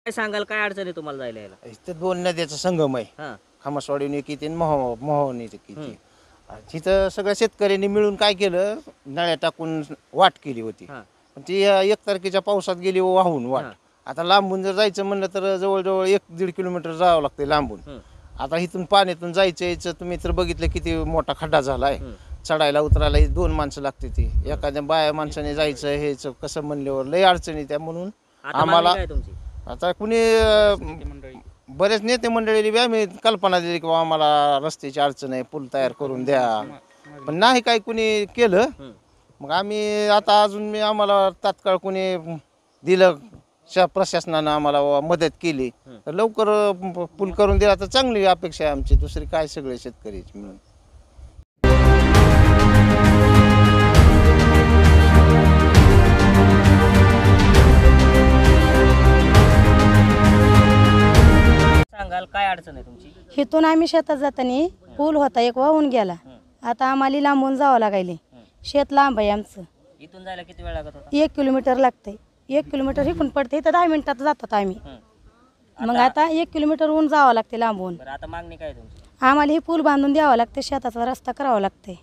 काय सांगाल, काय अडचण आहे तुम्हाला जायला यायला? इथं 2 नद्याचा संगम आहे. हां. खामसवाडीहून एक येते आणि मोहावून एक येते. तिथं सगळ्या शेतकऱ्यांनी मिळून काय केलं, नळ्या टाकून वाट केली होती. हां. पण ती 1 तारखेच्या पावसात गेली वाहून वाट. हां. आता लांबून जर जायचं म्हणलं तर जवळजवळ 1-1.5 किलोमीटर जावं लागतं लांबून. आता इथून पाण्यातून जायचं यायचं तुम्ही तर बघितलं किती मोठा खड्डा झालाय. चढायला उतरायला 2 माणसं लागते ती. एखाद्या बाया माणसाने जायचं हेच कसं म्हणल्यावर लय अडचणी त्या. म्हणून आता आम्हाला मागणी काय तुमची? आता कुणी बरेच नेते मंडळीने बी आम्ही कल्पना दिली की बाबा आम्हाला रस्त्याची अडचण आहे, पूल तयार करून द्या. पण नाही काय कुणी केलं. मग आम्ही आता अजून आम्हाला तात्काळ कुणी दिलं, प्रशासनानं आम्हाला मदत केली तर लवकर पूल करून दिला तर चांगली अपेक्षा आहे आमची. दुसरी काय सगळे शेतकरीची मिळून. सांगाल, काय अडचण आहे तुमची? इथून आम्ही शेतात जाताना पूल होता एक वाहून गेला. आता आम्हाला लांबून जावं लागायले. शेत लांब आहे आमचं. इथून जायला किती वेळ लागत होता? 1 किलोमीटर लागतंय. 1 किलोमीटर इकडून पडते इथं 10 मिनिटात जातात आम्ही. मग आता 1 किलोमीटर ऊन जावं लागते लांबून. बरं, आता मागणी काय तुमची? आम्हाला ही पूल बांधून द्यावं लागते, शेताचा रस्ता करावा लागते.